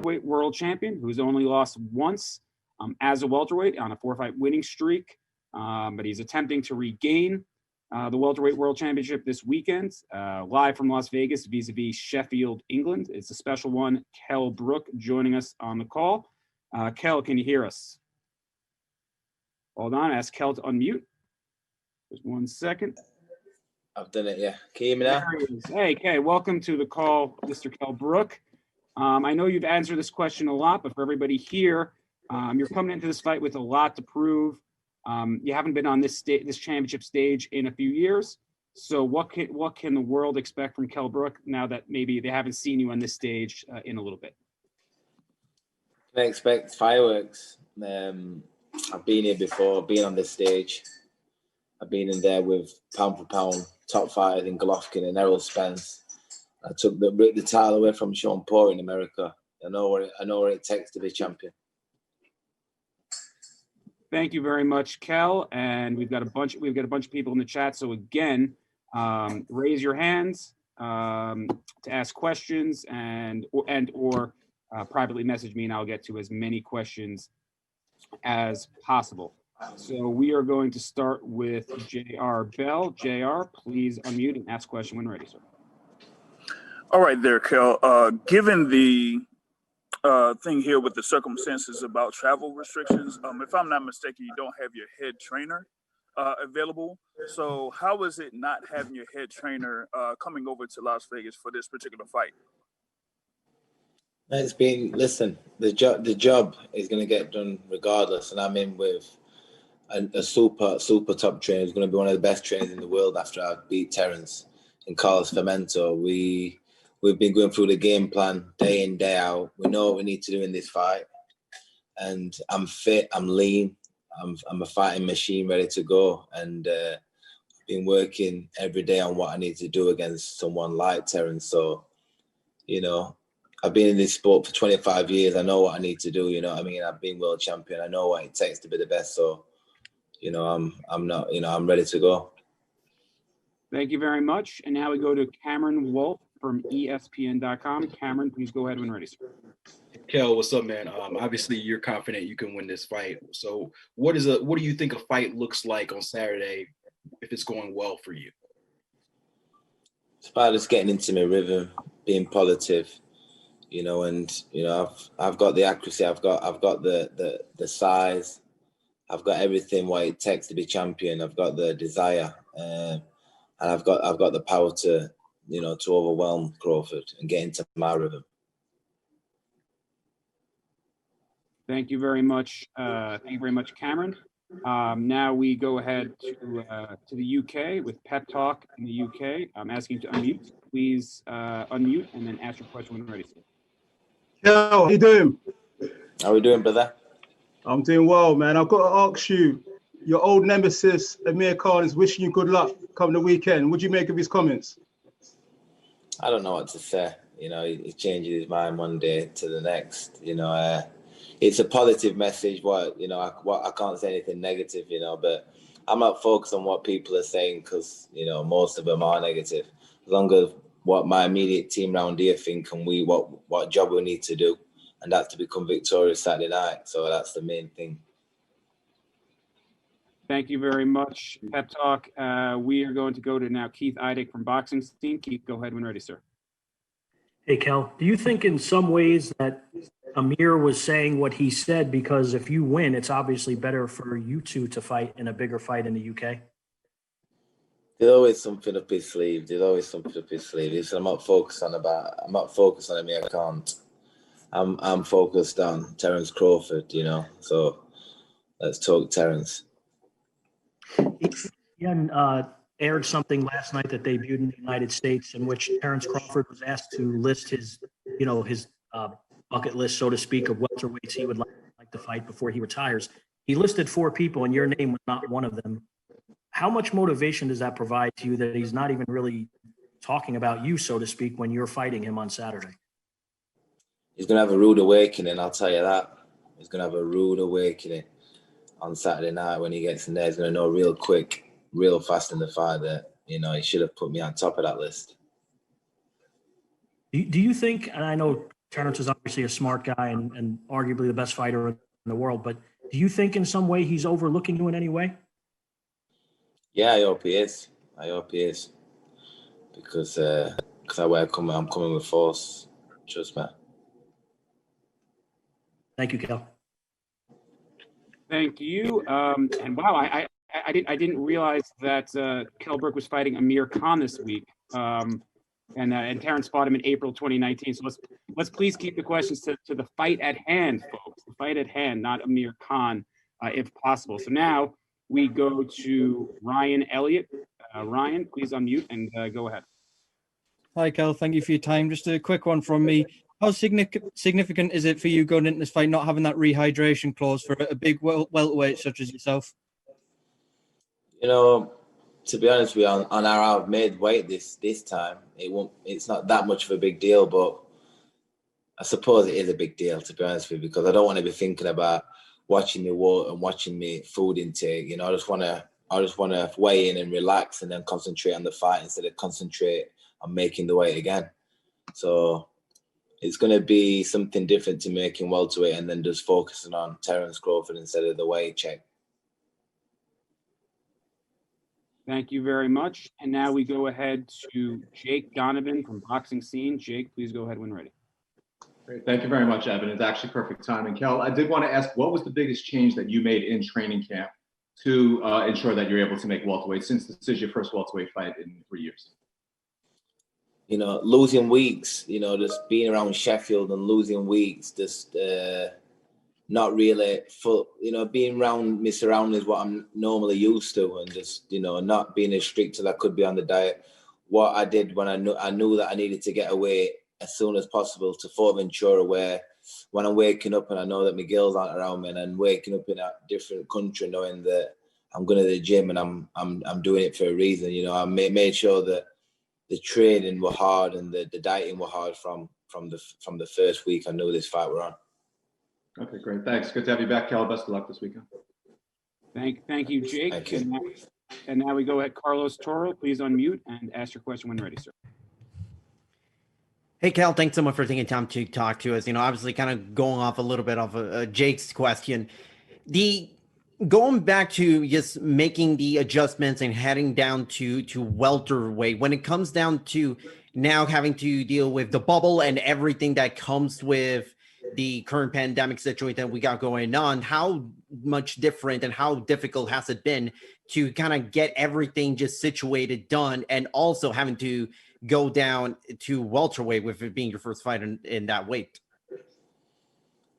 welterweight world champion who's only lost once as a welterweight on a 4-fight winning streak. But he's attempting to regain the welterweight world championship this weekend, live from Las Vegas vis-a-vis Sheffield, England. It's a special one. Kell Brook joining us on the call. Kell, can you hear us? Hold on, ask Kell to unmute. Just 1 second. I've done it, yeah. Can you hear me now? There he is. Hey, Kay, welcome to the call, Mr. Kell Brook. I know you've answered this question a lot, but for everybody here, you're coming into this fight with a lot to prove. You haven't been on this championship stage in a few years. So what can the world expect from Kell Brook now that maybe they haven't seen you on this stage in a little bit? I expect fireworks. I've been here before, been on this stage. I've been in there with pound for pound top fighters in Golovkin and Errol Spence. I ripped the title away from Sean Torre in America. I know what it takes to be champion. Thank you very much, Kell. And we've got a bunch of people in the chat. So again, raise your hands to ask questions or privately message me, and I'll get to as many questions as possible. So we are going to start with J.R. Bell. J.R., please unmute and ask question when ready, sir. All right there, Kell. Given the thing here with the circumstances about travel restrictions, if I'm not mistaken, you don't have your head trainer available. So how is it not having your head trainer coming over to Las Vegas for this particular fight? It's been, listen, the job is going to get done regardless, and I'm in with a super top trainer who's going to be one of the best trainers in the world after I beat Terence and Carlos Fermento. We've been going through the game plan day in, day out. We know what we need to do in this fight. And I'm fit, I'm lean, I'm a fighting machine ready to go. And I've been working every day on what I need to do against someone like Terence. So, you know, I've been in this sport for 25 years. I know what I need to do, you know what I mean? I've been world champion. I know what it takes to be the best. So, you know, I'm ready to go. Thank you very much. And now we go to Cameron Wolf from ESPN.com. Cameron, please go ahead when ready, sir. Kell, what's up, man? Obviously, you're confident you can win this fight. So what do you think a fight looks like on Saturday if it's going well for you? It's about just getting into my rhythm, being positive, you know, and, you know, I've got the accuracy, I've got the size, I've got everything what it takes to be champion. I've got the desire, and I've got the power to, you know, to overwhelm Crawford and get into my rhythm. Thank you very much. Thank you very much, Cameron. Now we go ahead to the UK with Pep Talk in the UK. I'm asking you to unmute. Please unmute and then ask your question when ready. Yo, how you doing? How are we doing, brother? I'm doing well, man. I've got to ask you, your old nemesis, Amir Khan, is wishing you good luck come the weekend. What do you make of his comments? I don't know what to say. You know, he changes his mind one day to the next. You know, it's a positive message. I can't say anything negative, you know, but I'm not focused on what people are saying because, you know, most of them are negative. As long as what my immediate team around here think and what job we need to do, and that's to become victorious Saturday night. So that's the main thing. Thank you very much, Pep Talk. We are going to go to now Keith Idik from Boxing Scene. Keith, go ahead when ready, sir. Hey, Kell, do you think in some ways that Amir was saying what he said because if you win, it's obviously better for you two to fight in a bigger fight in the UK? There's always something up his sleeve. I'm not focused on Amir Khan. I'm focused on Terence Crawford, you know. So let's talk Terence. Ian aired something last night that debuted in the United States in which Terence Crawford was asked to list his bucket list, so to speak, of welterweights he would like to fight before he retires. He listed 4 people, and your name was not one of them. How much motivation does that provide to you that he's not even really talking about you, so to speak, when you're fighting him on Saturday? He's going to have a rude awakening, I'll tell you that. He's going to have a rude awakening on Saturday night when he gets in there. He's going to know real quick, real fast in the fight that, you know, he should have put me on top of that list. Do you think, and I know Terence is obviously a smart guy and arguably the best fighter in the world, but do you think in some way he's overlooking you in any way? Yeah, I hope he is. Because I'm coming with force. Trust me. Thank you, Kell. Thank you. And wow, I didn't realize that Kell Brook was fighting Amir Khan this week. And Terence fought him in April 2019. So let's please keep the questions to the fight at hand, folks. The fight at hand, not Amir Khan, if possible. So now we go to Ryan Elliott. Ryan, please unmute and go ahead. Hi, Kell. Thank you for your time. Just a quick one from me. How significant is it for you going into this fight not having that rehydration clause for a big welterweight such as yourself? You know, to be honest with you, on our made weight this time, it's not that much of a big deal, but I suppose it is a big deal, to be honest with you, because I don't want to be thinking about watching my water and watching my food intake. You know, I just want to weigh in and relax and then concentrate on the fight instead of concentrate on making the weight again. So it's going to be something different to making welterweight and then just focusing on Terence Crawford instead of the weight check. Thank you very much. And now we go ahead to Jake Donovan from Boxing Scene. Jake, please go ahead when ready. Great. Thank you very much, Evan. It's actually perfect timing. Kell, I did want to ask, what was the biggest change that you made in training camp to ensure that you're able to make welterweight, since this is your first welterweight fight in 3 years? You know, losing weeks, you know, just being around Sheffield and losing weeks, just not really full, you know, being around my surroundings, what I'm normally used to, and just, you know, not being as strict as I could be on the diet. What I did when I knew that I needed to get away as soon as possible to Fort Ventura, where when I'm waking up and I know that my girls aren't around me, and I'm waking up in a different country knowing that I'm going to the gym and I'm doing it for a reason. You know, I made sure that the training were hard and the dieting were hard from the first week I knew this fight were on. Okay, great. Thanks. Good to have you back, Kell. Best of luck this weekend. Thank you, Jake. Thank you. And now we go ahead. Carlos Torre, please unmute and ask your question when ready, sir. Hey, Kell, thanks so much for taking time to talk to us. You know, obviously kind of going off a little bit of Jake's question. Going back to just making the adjustments and heading down to welterweight, when it comes down to now having to deal with the bubble and everything that comes with the current pandemic situation that we got going on, how much different and how difficult has it been to kind of get everything just situated, done, and also having to go down to welterweight with it being your first fight in that weight?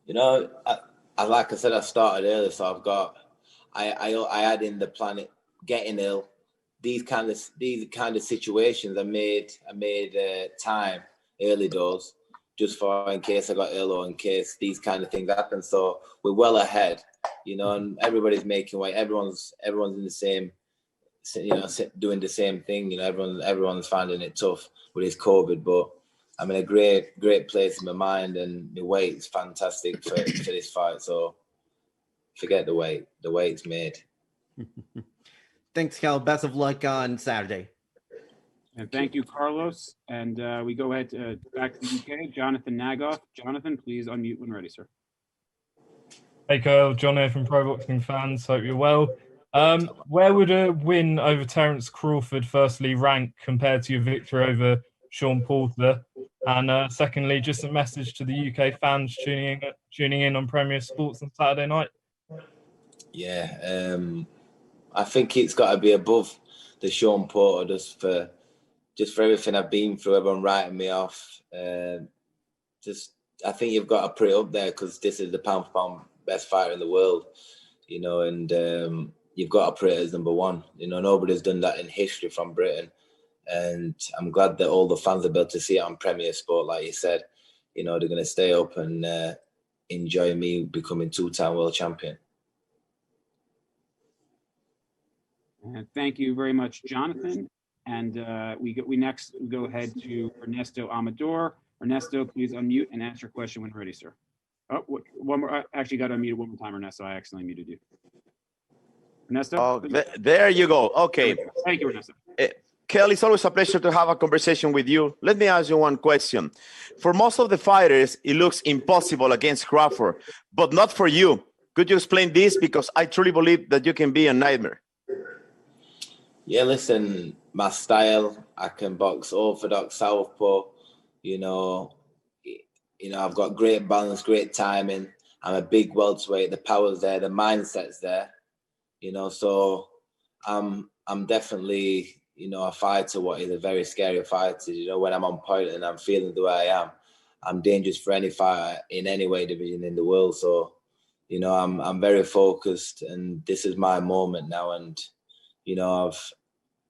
You know, I like I said, I started early, so I had in the plan getting ill. These kind of situations, I made time early doors just for in case I got ill or in case these kind of things happen. So we're well ahead, you know, and everybody's making weight. Everyone's in the same, you know, doing the same thing. You know, everyone's finding it tough with this COVID, but I'm in a great place in my mind, and the weight is fantastic for this fight. So forget the weight. The weight's made. Thanks, Kell. Best of luck on Saturday. And thank you, Carlos. And we go ahead back to the UK. Jonathan Nagoth. Jonathan, please unmute when ready, sir. Hey, Kell. John here from Pro Boxing Fans. Hope you're well. Where would a win over Terence Crawford firstly rank compared to your victory over Sean Porter? And secondly, just a message to the UK fans tuning in on Premier Sports on Saturday night. Yeah, I think it's got to be above the Sean Porter just for everything I've been through, everyone writing me off. I think you've got to put it up there because this is the pound for pound best fighter in the world, you know, and you've got to put it as number one. You know, nobody's done that in history from Britain. And I'm glad that all the fans are able to see it on Premier Sport, like you said. You know, they're going to stay up and enjoy me becoming two-time world champion. Thank you very much, Jonathan. And we next go ahead to Ernesto Amador. Ernesto, please unmute and ask your question when ready, sir. Oh, one more. I actually got unmuted one more time, Ernesto. I accidentally muted you. Ernesto? Oh, there you go. Okay. Thank you, Ernesto. Kell, it's always a pleasure to have a conversation with you. Let me ask you one question. For most of the fighters, it looks impossible against Crawford, but not for you. Could you explain this? Because I truly believe that you can be a nightmare. Yeah, listen, my style, I can box orthodox, southpaw, you know, I've got great balance, great timing. I'm a big welterweight, the power's there, the mindset's there, so I'm definitely, a fighter, what is a very scary fighter. When I'm on point and I'm feeling the way I am, I'm dangerous for any fighter in any weight division in the world. So, I'm very focused, and this is my moment now. And,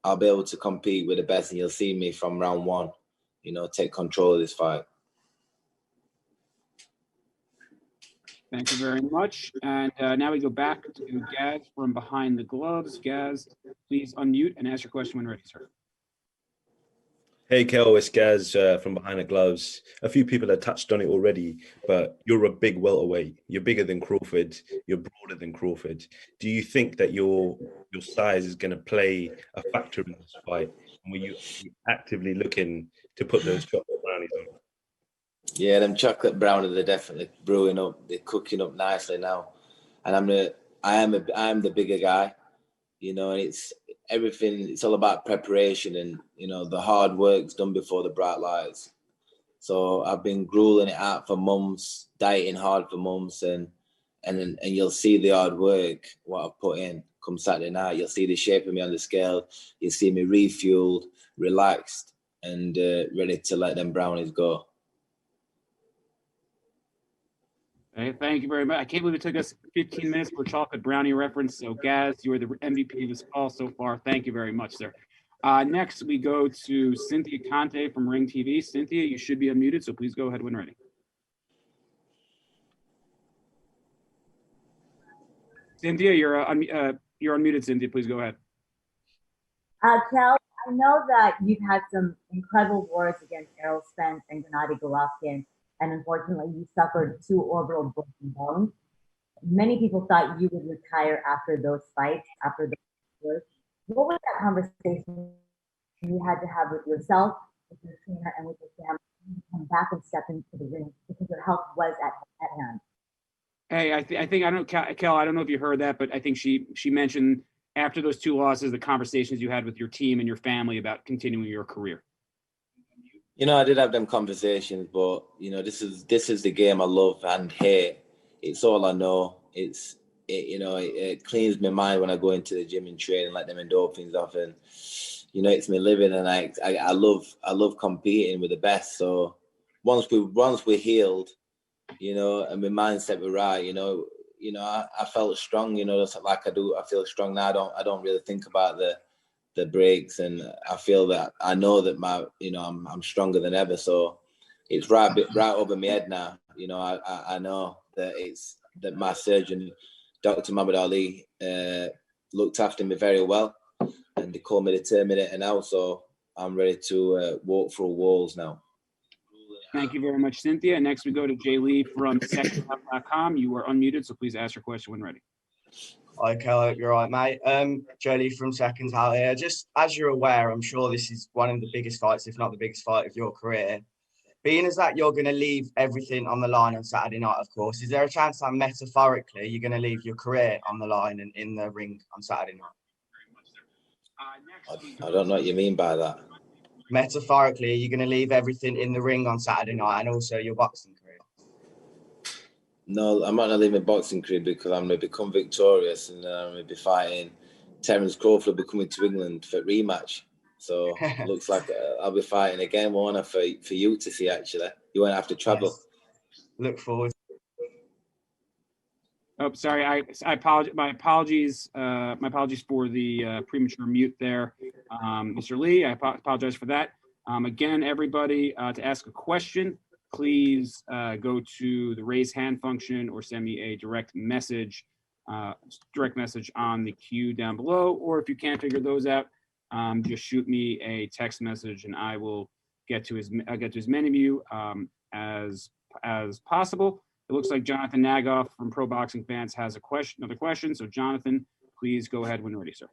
I'll be able to compete with the best, and you'll see me from round one, take control of this fight. Thank you very much. And now we go back to Gaz from behind the gloves. Gaz, please unmute and ask your question when ready, sir. Hey, Kell, it's Gaz from behind the gloves. A few people have touched on it already, but you're a big welterweight. You're bigger than Crawford. You're broader than Crawford. Do you think that your size is going to play a factor in this fight? And were you actively looking to put those chocolate brownies on? Yeah, them chocolate brownies are definitely brewing up. They're cooking up nicely now, and I am the bigger guy, and it's everything. It's all about preparation, and the hard work's done before the bright lights. So I've been grueling it out for months, dieting hard for months, and you'll see the hard work what I've put in. Come Saturday night, you'll see the shape of me on the scale. You'll see me refueled, relaxed, and ready to let them brownies go. Okay, thank you very much. I can't believe it took us 15 minutes for a chocolate brownie reference. So, Gaz, you are the MVP of this call so far. Thank you very much, sir. Next, we go to Cynthia Conte from Ring TV. Cynthia, you should be unmuted, so please go ahead when ready. Cynthia, you're unmuted. Cynthia, please go ahead. Kell, I know that you've had some incredible wars against Errol Spence and Gennady Golovkin, and unfortunately, you suffered 2 orbital broken bones. Many people thought you would retire after those fights, after those wars. What was that conversation you had to have with yourself, with your trainer, and with your family to come back and step into the ring because your health was at hand? Hey, I think I don't, Kell, I don't know if you heard that, but I think she mentioned after those 2 losses, the conversations you had with your team and your family about continuing your career. I did have them conversations, but this is the game I love and hate. It's all I know. It cleans my mind when I go into the gym and train and let them endorphins off, and it's me living, and I love competing with the best. So once we're healed, and my mindset were right, I felt strong. Just like I do. I feel strong now. I don't really think about the breaks, and I feel that I know that I'm stronger than ever. So it's right over my head now. I know that my surgeon, Dr. Muhammad Ali, looked after me very well, and they called me the Terminator now. So I'm ready to walk through walls now. Thank you very much, Cynthia. Next, we go to Jay Lee from secondhouse.com. You are unmuted, so please ask your question when ready. Hi, Kell. I hope you're right, mate. Jolie from Seconds out here. Just as you're aware, I'm sure this is one of the biggest fights, if not the biggest fight of your career. Being as that you're going to leave everything on the line on Saturday night, of course, is there a chance that metaphorically you're going to leave your career on the line and in the ring on Saturday night? I don't know what you mean by that. Metaphorically, you're going to leave everything in the ring on Saturday night and also your boxing career? No, I'm not going to leave my boxing career because I'm going to become victorious, and I'm going to be fighting Terence Crawford, be coming to England for rematch. So looks like I'll be fighting again, won't I, for you to see, actually. You won't have to travel. Yes. Look forward. Oh, sorry. I apologize. My apologies for the premature mute there, Mr. Lee. I apologize for that. Again, everybody, to ask a question, please go to the raise hand function or send me a direct message on the queue down below. Or if you can't figure those out, just shoot me a text message, and I will get to as many of you as possible. It looks like Jonathan Nagoth from Pro Boxing Fans has another question. So Jonathan, please go ahead when ready, sir.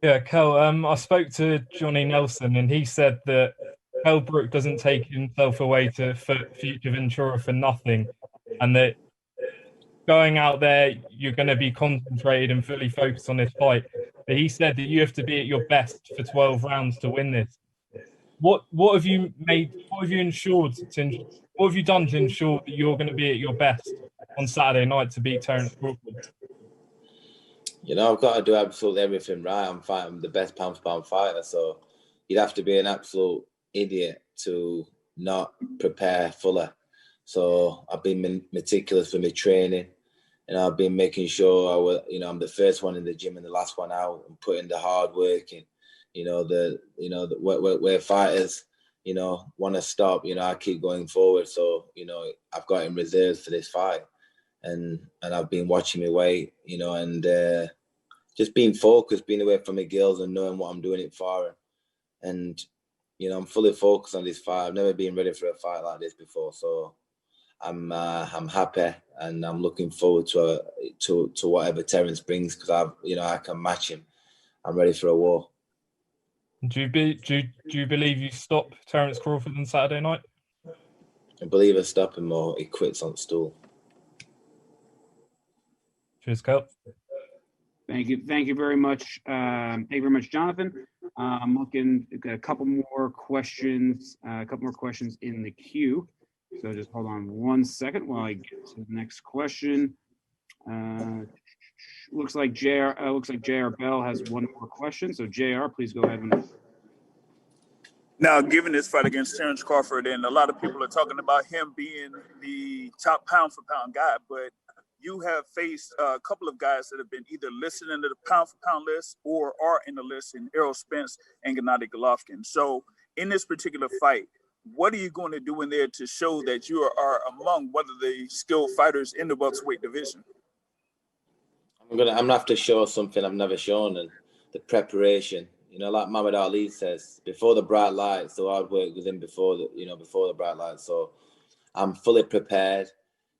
Yeah, Kell, I spoke to Johnny Nelson and he said that Kell Brook doesn't take himself away to future Ventura for nothing, and that going out there, you're going to be concentrated and fully focused on this fight. But he said that you have to be at your best for 12 rounds to win this. What have you made? What have you ensured to? What have you done to ensure that you're going to be at your best on Saturday night to beat Terence Crawford? You know, I've got to do absolutely everything right. I'm fighting the best pound for pound fighter, so you'd have to be an absolute idiot to not prepare fuller. So I've been meticulous with my training, and I've been making sure I'm the first one in the gym and the last one out, and putting the hard work in. Where fighters, want to stop, I keep going forward. So, I've got in reserves for this fight, and I've been watching my weight, and just being focused, being away from my girls and knowing what I'm doing it for. And, I'm fully focused on this fight. I've never been ready for a fight like this before. So I'm happy, and I'm looking forward to whatever Terence brings, because I can match him. I'm ready for a war. Do you believe you stop Terence Crawford on Saturday night? I believe I stop him, or he quits on stool. Cheers, Kell. Thank you very much. Thank you very much, Jonathan. I'm looking. We've got a couple more questions in the queue. So just hold on one second while I get to the next question. Looks like JR Bell has one more question. So JR, please go ahead. Now, given this fight against Terence Crawford, and a lot of people are talking about him being the top pound for pound guy, but you have faced a couple of guys that have been either listed in the pound for pound list or are in the list in Errol Spence and Gennady Golovkin. So in this particular fight, what are you going to do in there to show that you are among one of the skilled fighters in the welterweight division? I'm gonna have to show something I've never shown, and the preparation. Like Muhammad Ali says, before the bright lights, the hard work was in before the bright lights. So I'm fully prepared.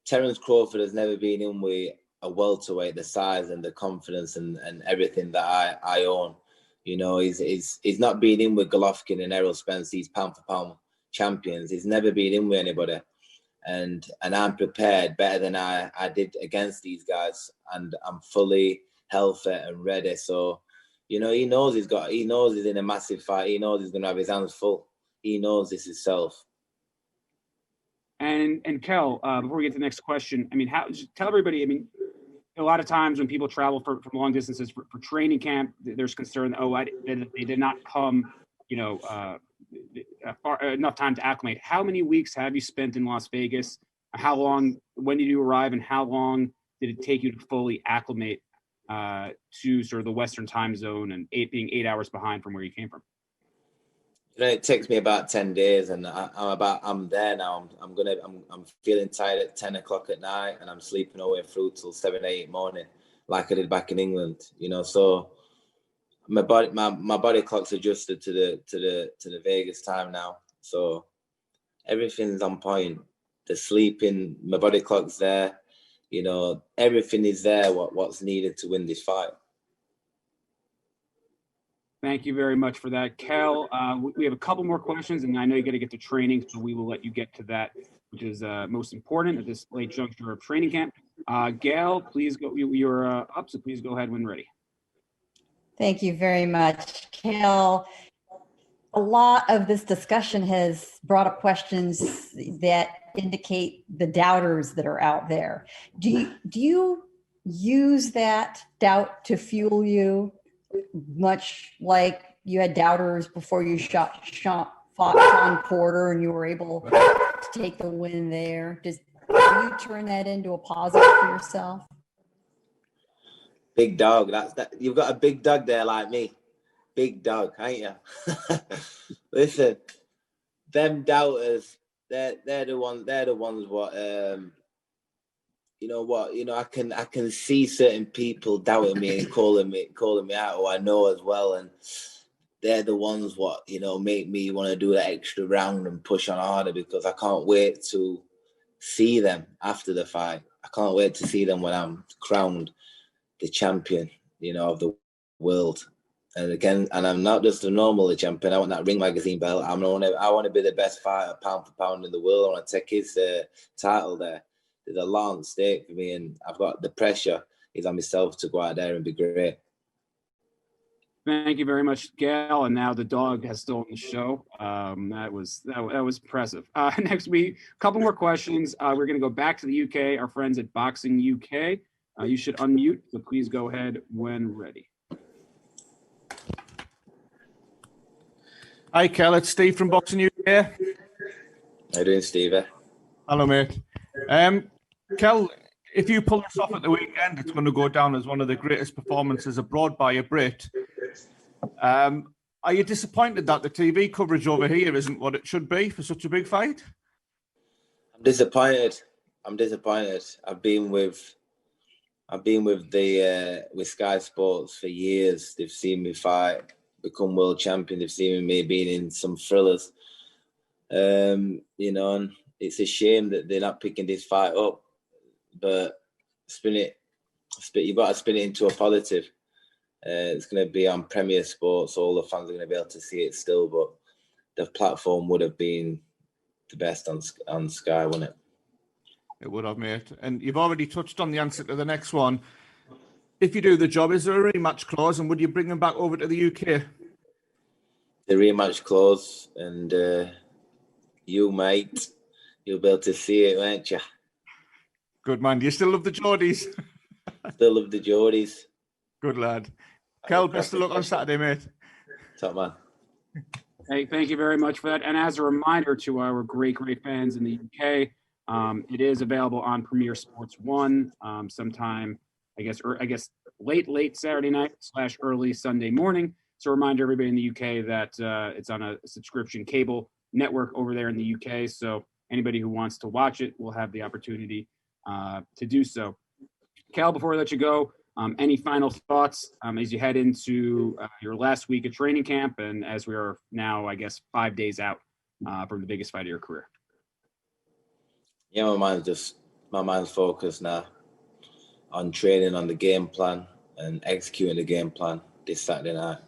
Terence Crawford has never been in with a welterweight, the size and the confidence and everything that I own. He's not been in with Golovkin and Errol Spence, these pound for pound champions. He's never been in with anybody. And I'm prepared better than I did against these guys, and I'm fully healthy and ready. So, he knows he's in a massive fight. He knows he's gonna have his hands full. He knows this is self. And Kell, before we get to the next question, tell everybody, a lot of times when people travel from long distances for training camp, there's concern, they did not come, enough time to acclimate. How many weeks have you spent in Las Vegas? When did you arrive, and how long did it take you to fully acclimate to sort of the Western time zone and being 8 hours behind from where you came from? It takes me about 10 days, and I'm there now. I'm feeling tired at 10 o'clock at night, and I'm sleeping all the way through till 7, 8 morning, like I did back in England. So my body clock's adjusted to the Vegas time now. So everything's on point. The sleeping, my body clock's there. Everything is there. What's needed to win this fight. Thank you very much for that, Kell. We have a couple more questions, and I know you got to get to training, so we will let you get to that, which is most important at this late juncture of training camp. Gail, please go. You're up, so please go ahead when ready. Thank you very much, Kell. A lot of this discussion has brought up questions that indicate the doubters that are out there. Do you use that doubt to fuel you, much like you had doubters before you fought Sean Porter and you were able to take the win there? Do you turn that into a positive for yourself? Big dog. You've got a big dog there like me. Big dog, ain't you? Listen, them doubters, they're the ones what I can see certain people doubting me and calling me out, who I know as well, and they're the ones what make me want to do that extra round and push on harder, because I can't wait to see them after the fight. I can't wait to see them when I'm crowned the champion, of the world. And again, and I'm not just a normal champion. I want that Ring Magazine belt. I want to be the best fighter pound for pound in the world. I want to take his title there. There's a long stake for me, and I've got the pressure is on myself to go out there and be great. Thank you very much, Gail. And now the dog has stolen the show. That was impressive. Next week, a couple more questions. We're going to go back to the UK. Our friends at Boxing UK. You should unmute, so please go ahead when ready. Hi, Kell. It's Steve from Boxing UK. How you doing, Steve? Hello, mate. Kell, if you pull this off at the weekend, it's going to go down as one of the greatest performances abroad by a Brit. Are you disappointed that the TV coverage over here isn't what it should be for such a big fight? I'm disappointed. I've been with Sky Sports for years. They've seen me fight, become world champion. They've seen me being in some thrillers. And it's a shame that they're not picking this fight up. But you've got to spin it into a positive. It's going to be on Premier Sports. All the fans are going to be able to see it still, but the platform would have been the best on Sky, wouldn't it? It would have, mate. And you've already touched on the answer to the next one. If you do the job, is there a rematch clause, and would you bring them back over to the UK? The rematch clause, and you'll be able to see it, won't you? Good man. Do you still love the Geordies? Still love the Geordies. Good lad. Kell, best of luck on Saturday, mate. Top man. Hey, thank you very much for that. And as a reminder to our great fans in the UK, it is available on Premier Sports 1 sometime, I guess late Saturday night / early Sunday morning. So a reminder everybody in the UK that it's on a subscription cable network over there in the UK. So anybody who wants to watch it will have the opportunity to do so. Cal, before I let you go, any final thoughts as you head into your last week of training camp and as we are now, I guess, 5 days out from the biggest fight of your career? Yeah, my mind's focused now on training on the game plan and executing the game plan this Saturday night.